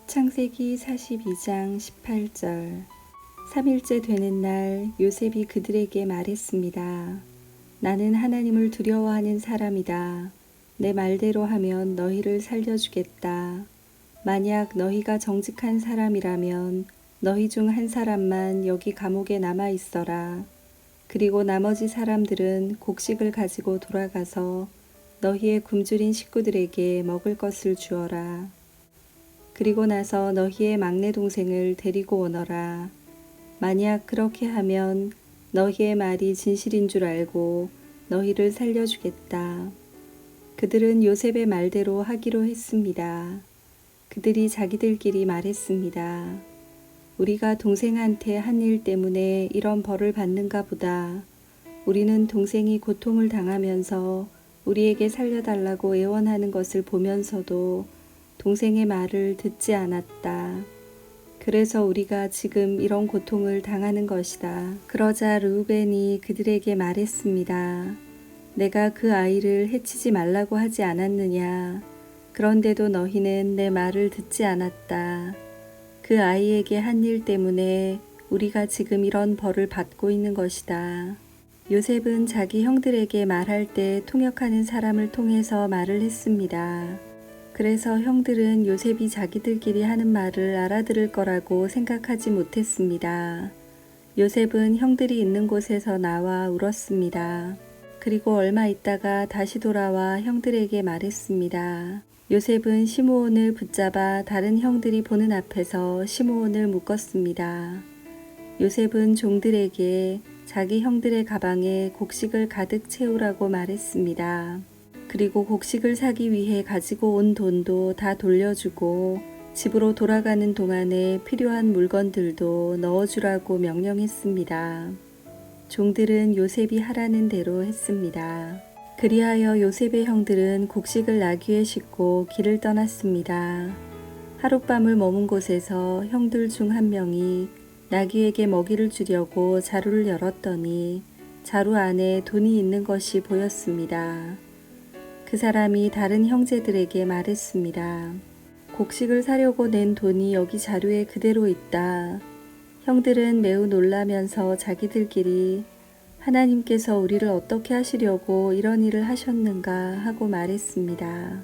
창세기 42장 18절. 3일째 되는 날 요셉이 그들에게 말했습니다. 나는 하나님을 두려워하는 사람이다. 내 말대로 하면 너희를 살려주겠다. 만약 너희가 정직한 사람이라면 너희 중 한 사람만 여기 감옥에 남아 있어라. 그리고 나머지 사람들은 곡식을 가지고 돌아가서 너희의 굶주린 식구들에게 먹을 것을 주어라. 그리고 나서 너희의 막내 동생을 데리고 오너라. 만약 그렇게 하면 너희의 말이 진실인 줄 알고 너희를 살려주겠다. 그들은 요셉의 말대로 하기로 했습니다. 그들이 자기들끼리 말했습니다. 우리가 동생한테 한 일 때문에 이런 벌을 받는가 보다. 우리는 동생이 고통을 당하면서 우리에게 살려달라고 애원하는 것을 보면서도 동생의 말을 듣지 않았다. 그래서 우리가 지금 이런 고통을 당하는 것이다. 그러자 르우벤이 그들에게 말했습니다. 내가 그 아이를 해치지 말라고 하지 않았느냐. 그런데도 너희는 내 말을 듣지 않았다. 그 아이에게 한 일 때문에 우리가 지금 이런 벌을 받고 있는 것이다. 요셉은 자기 형들에게 말할 때 통역하는 사람을 통해서 말을 했습니다. 그래서 형들은 요셉이 자기들끼리 하는 말을 알아들을 거라고 생각하지 못했습니다. 요셉은 형들이 있는 곳에서 나와 울었습니다. 그리고 얼마 있다가 다시 돌아와 형들에게 말했습니다. 요셉은 시므온을 붙잡아 다른 형들이 보는 앞에서 시므온을 묶었습니다. 요셉은 종들에게 자기 형들의 가방에 곡식을 가득 채우라고 말했습니다. 그리고 곡식을 사기 위해 가지고 온 돈도 다 돌려주고 집으로 돌아가는 동안에 필요한 물건들도 넣어주라고 명령했습니다. 종들은 요셉이 하라는 대로 했습니다. 그리하여 요셉의 형들은 곡식을 나귀에 싣고 길을 떠났습니다. 하룻밤을 머문 곳에서 형들 중 한 명이 나귀에게 먹이를 주려고 자루를 열었더니 자루 안에 돈이 있는 것이 보였습니다. 그 사람이 다른 형제들에게 말했습니다. 곡식을 사려고 낸 돈이 여기 자루에 그대로 있다. 형들은 매우 놀라면서 자기들끼리 하나님께서 우리를 어떻게 하시려고 이런 일을 하셨는가 하고 말했습니다.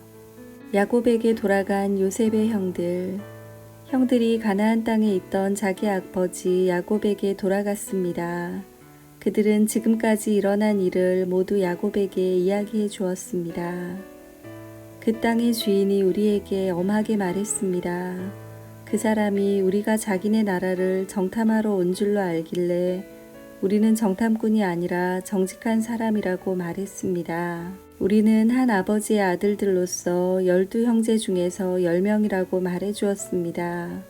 야곱에게 돌아간 요셉의 형들. 형들이 가나안 땅에 있던 자기 아버지 야곱에게 돌아갔습니다. 그들은 지금까지 일어난 일을 모두 야곱에게 이야기해 주었습니다. 그 땅의 주인이 우리에게 엄하게 말했습니다. 그 사람이 우리가 자기네 나라를 정탐하러 온 줄로 알길래 우리는 정탐꾼이 아니라 정직한 사람이라고 말했습니다. 우리는 한 아버지의 아들들로서 12형제 중에서 10명이라고 말해 주었습니다.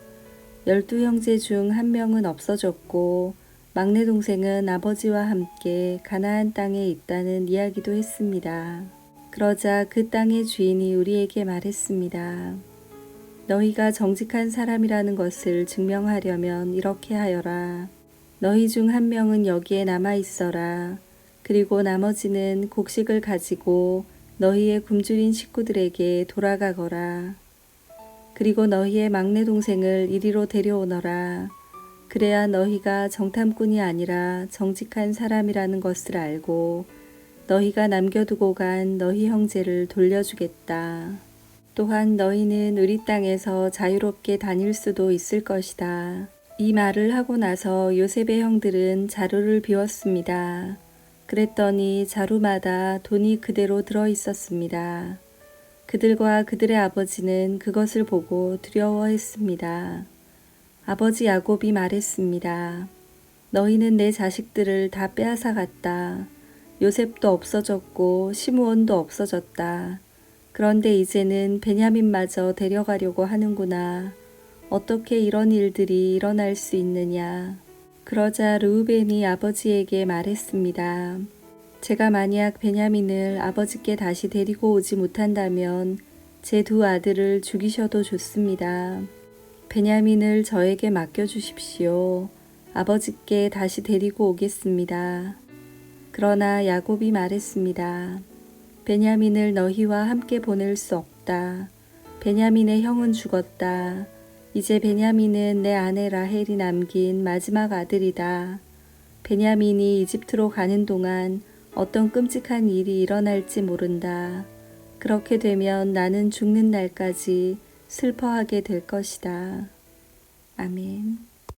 12형제 중 한 명은 없어졌고 막내 동생은 아버지와 함께 가나안 땅에 있다는 이야기도 했습니다. 그러자 그 땅의 주인이 우리에게 말했습니다. 너희가 정직한 사람이라는 것을 증명하려면 이렇게 하여라. 너희 중 한 명은 여기에 남아 있어라. 그리고 나머지는 곡식을 가지고 너희의 굶주린 식구들에게 돌아가거라. 그리고 너희의 막내 동생을 이리로 데려오너라. 그래야 너희가 정탐꾼이 아니라 정직한 사람이라는 것을 알고 너희가 남겨두고 간 너희 형제를 돌려주겠다. 또한 너희는 우리 땅에서 자유롭게 다닐 수도 있을 것이다. 이 말을 하고 나서 요셉의 형들은 자루를 비웠습니다. 그랬더니 자루마다 돈이 그대로 들어 있었습니다. 그들과 그들의 아버지는 그것을 보고 두려워했습니다. 아버지 야곱이 말했습니다. 너희는 내 자식들을 다 빼앗아 갔다. 요셉도 없어졌고 시므온도 없어졌다. 그런데 이제는 베냐민마저 데려가려고 하는구나. 어떻게 이런 일들이 일어날 수 있느냐. 그러자 르우벤이 아버지에게 말했습니다. 제가 만약 베냐민을 아버지께 다시 데리고 오지 못한다면 제 두 아들을 죽이셔도 좋습니다. 베냐민을 저에게 맡겨주십시오. 아버지께 다시 데리고 오겠습니다. 그러나 야곱이 말했습니다. 베냐민을 너희와 함께 보낼 수 없다. 베냐민의 형은 죽었다. 이제 베냐민은 내 아내 라헬이 남긴 마지막 아들이다. 베냐민이 이집트로 가는 동안 어떤 끔찍한 일이 일어날지 모른다. 그렇게 되면 나는 죽는 날까지 슬퍼하게 될 것이다. 아멘.